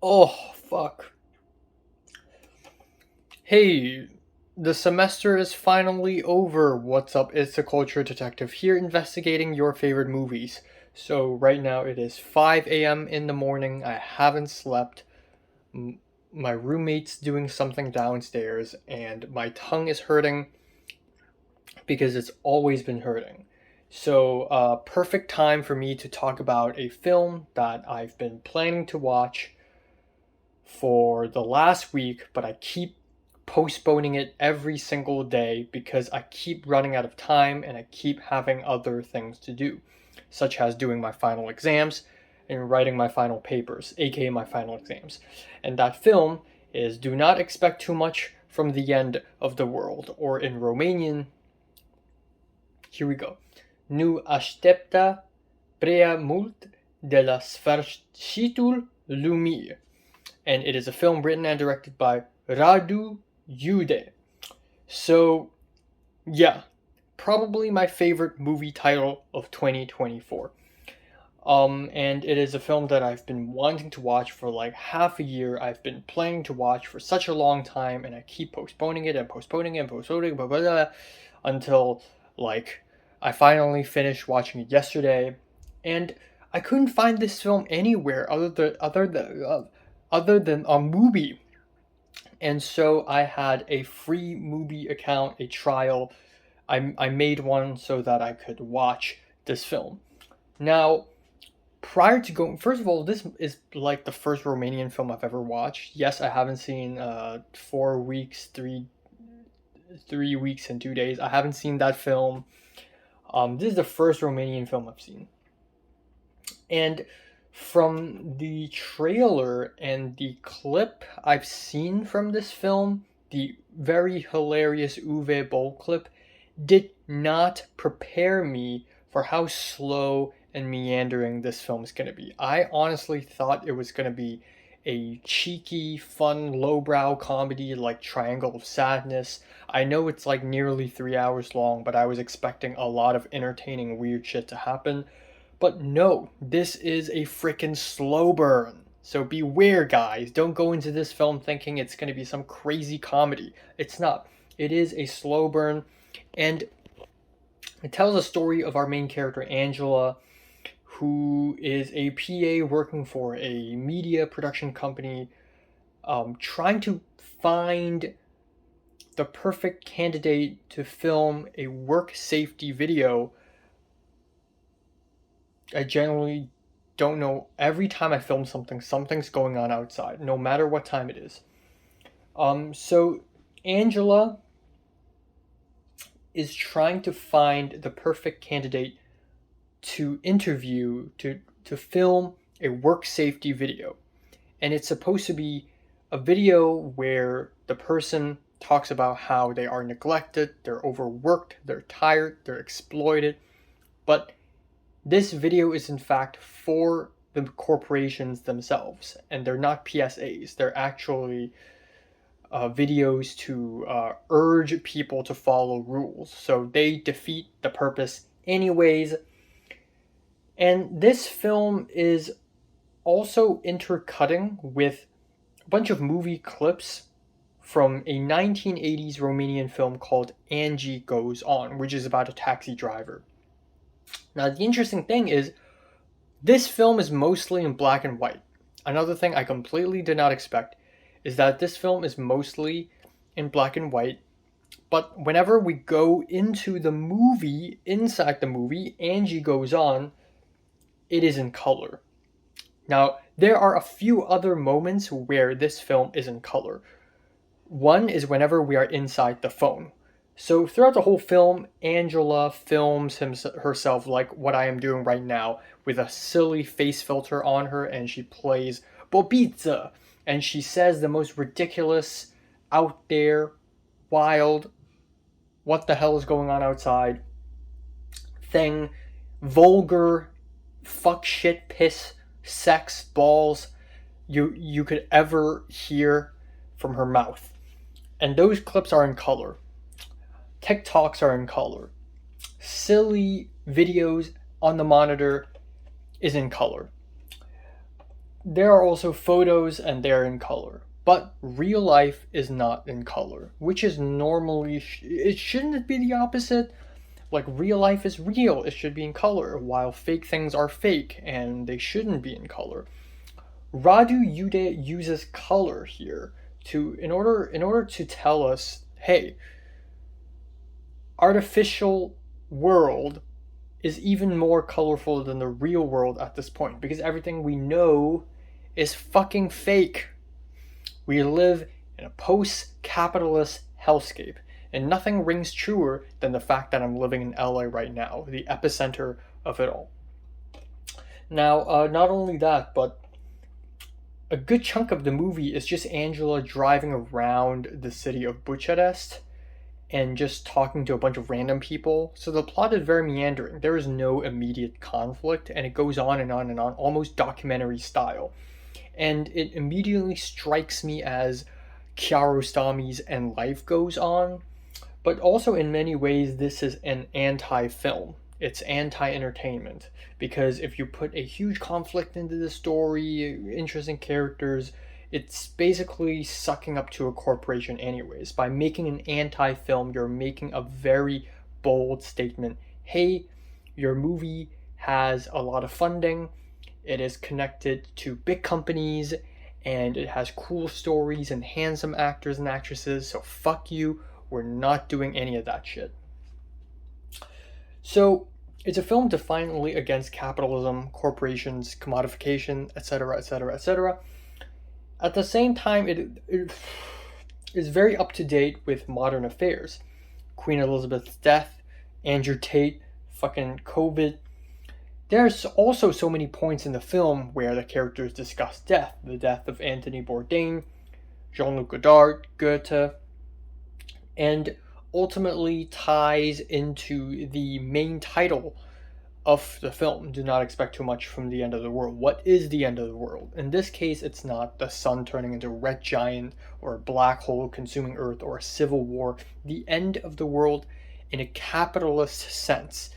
Oh, fuck. Hey, the semester is finally over. What's up? It's the Culture Detective here investigating your favorite movies. So, right now it is 5 a.m. in the morning. I haven't slept. My roommate's doing something downstairs, and my tongue is hurting because it's always been hurting. So, perfect time for me to talk about a film that I've been planning to watch for the last week, but I keep postponing it every single day because I keep running out of time and I keep having other things to do, such as doing my final exams and writing my final papers, aka my final exams. And that film is Do Not Expect Too Much from the End of the World, or in Romanian, here we go. Nu aștepta prea mult de la sfârșitul lumii, and it is a film written and directed by Radu Jude. So, yeah, probably my favorite movie title of 2024. And it is a film that I've been wanting to watch for like half a year. I've been planning to watch for such a long time, and I keep postponing it and postponing it and postponing blah, blah, blah, until like I finally finished watching it yesterday, and I couldn't find this film anywhere other than a movie. And so I had a free movie account, a trial. I made one so that I could watch this film. Now, prior to going, first of all, this is like the first Romanian film I've ever watched. Yes, I haven't seen 4 weeks, 3 weeks and 2 days. I haven't seen that film. This is the first Romanian film I've seen. And from the trailer and the clip I've seen from this film, the very hilarious Uwe Boll clip did not prepare me for how slow and meandering this film is going to be. I honestly thought it was going to be a cheeky, fun, lowbrow comedy like Triangle of Sadness. I know it's like nearly 3 hours long, but I was expecting a lot of entertaining, weird shit to happen. But no, this is a freaking slow burn. So beware, guys. Don't go into this film thinking it's going to be some crazy comedy. It's not. It is a slow burn, and it tells a story of our main character, Angela, who is a PA working for a media production company, trying to find the perfect candidate to film a work safety video. I generally don't know. Every time I film something, something's going on outside, no matter what time it is. So Angela is trying to find the perfect candidate to interview to film a work safety video. And it's supposed to be a video where the person talks about how they are neglected, they're overworked, they're tired, they're exploited. But this video is in fact for the corporations themselves, and they're not PSAs. They're actually videos to urge people to follow rules. So they defeat the purpose anyways. And this film is also intercutting with a bunch of movie clips from a 1980s Romanian film called Angie Goes On, which is about a taxi driver. Now, the interesting thing is, this film is mostly in black and white. Another thing I completely did not expect is that this film is mostly in black and white, but whenever we go into the movie, inside the movie, Angie Goes On, it is in color. Now, there are a few other moments where this film is in color. One is whenever we are inside the phone. So throughout the whole film, Angela films herself like what I am doing right now, with a silly face filter on her, and she plays Bobica, and she says the most ridiculous, out there, wild, what the hell is going on outside thing, vulgar, fuck shit, piss, sex, balls you could ever hear from her mouth. And those clips are in color. TikToks are in color. Silly videos on the monitor is in color. there are also photos and they're in color. But real life is not in color, which is normally, it shouldn't it be the opposite? Like, real life is real, it should be in color, while fake things are fake and they shouldn't be in color. Radu Yude uses color here to in order to tell us, hey, artificial world is even more colorful than the real world at this point because everything we know is fucking fake. We live in a post-capitalist hellscape, and nothing rings truer than the fact that I'm living in LA right now, the epicenter of it all. Now, not only that, but a good chunk of the movie is just Angela driving around the city of Bucharest and just talking to a bunch of random people. So the plot is very meandering. There is no immediate conflict, and it goes on and on and on, almost documentary style. And it immediately strikes me as Kiarostami's And Life Goes On, but also in many ways this is an anti-film. It's anti-entertainment, because if you put a huge conflict into the story, interesting characters, it's basically sucking up to a corporation anyways. By making an anti-film, you're making a very bold statement. Hey, your movie has a lot of funding, it is connected to big companies, and it has cool stories and handsome actors and actresses, so fuck you, we're not doing any of that shit. So, it's a film defiantly against capitalism, corporations, commodification, etc., etc., etc. At the same time, it is very up to date with modern affairs. Queen Elizabeth's death, Andrew Tate, fucking COVID. There's also so many points in the film where the characters discuss death. The death of Anthony Bourdain, Jean-Luc Godard, Goethe, and ultimately ties into the main title of the film. Do not expect too much from the end of the world. What is the end of the world? In this case, it's not the sun turning into a red giant or a black hole consuming Earth or a civil war. The end of the world in a capitalist sense,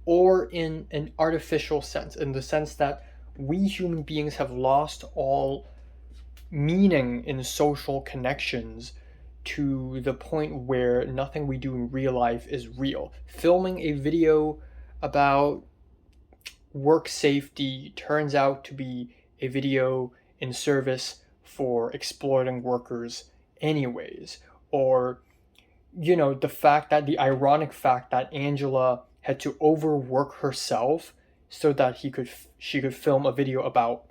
or in an artificial sense, in the sense that we human beings have lost all meaning in social connections to the point where nothing we do in real life is real. Filming a video about work safety turns out to be a video in service for exploiting workers anyways. Or, the ironic fact that Angela had to overwork herself so that she could film a video about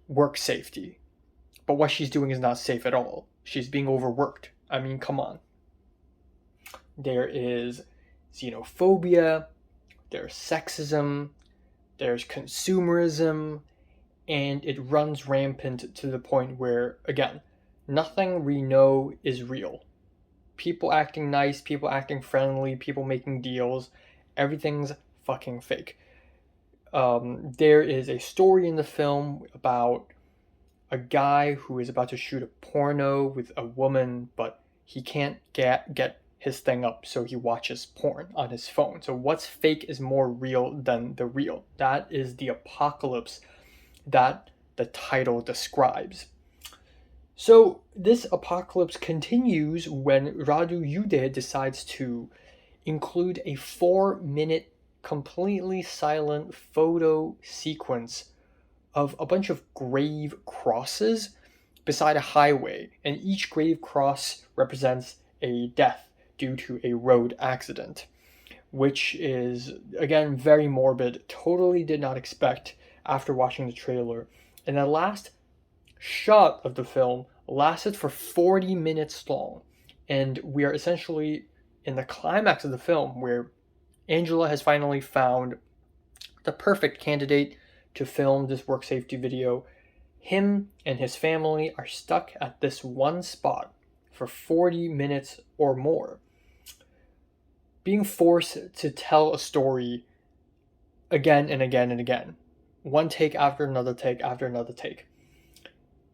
work safety. But what she's doing is not safe at all. She's being overworked. I mean, come on. There is xenophobia, there's sexism, there's consumerism, and it runs rampant to the point where, again, nothing we know is real. People acting nice, people acting friendly, people making deals, everything's fucking fake. There is a story in the film about a guy who is about to shoot a porno with a woman, but he can't get his thing up, so he watches porn on his phone. So what's fake is more real than the real. That is the apocalypse that the title describes. So this apocalypse continues when Radu Yude decides to include a 4-minute completely silent photo sequence of a bunch of grave crosses beside a highway, and each grave cross represents a death due to a road accident, which is, again, very morbid. Totally did not expect after watching the trailer. And the last shot of the film lasted for 40 minutes long, and we are essentially in the climax of the film where Angela has finally found the perfect candidate to film this work safety video. Him and his family are stuck at this one spot for 40 minutes or more, being forced to tell a story again and again and again, one take after another take after another take,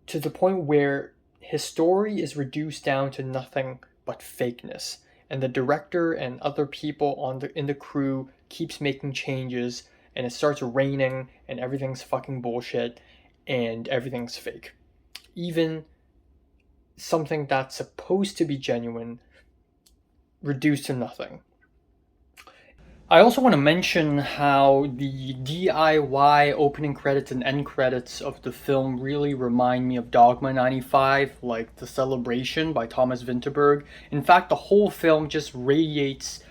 to the point where his story is reduced down to nothing but fakeness, and the director and other people in the crew keeps making changes, and it starts raining and everything's fucking bullshit, and everything's fake. Even something that's supposed to be genuine reduced to nothing. I also want to mention how the DIY opening credits and end credits of the film really remind me of Dogma 95, like The Celebration by Thomas Vinterberg. In fact, the whole film just radiates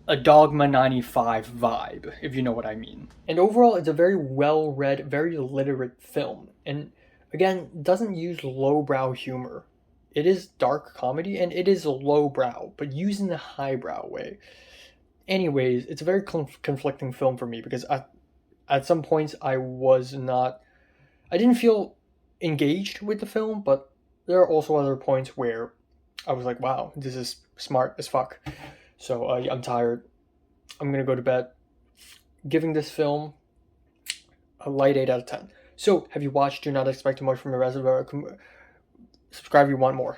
a Dogma 95 vibe, if you know what I mean. And overall, it's a very well read, very literate film. And again, doesn't use lowbrow humor. It is dark comedy and it is lowbrow, but used in a highbrow way. Anyways, it's a very conflicting film for me because at some points I didn't feel engaged with the film, but there are also other points where I was like, wow, this is smart as fuck. So I'm tired. I'm gonna go to bed. Giving this film a light 8 out of 10. So, have you watched Do Not Expect Too Much from the rest of our... Subscribe if you want more.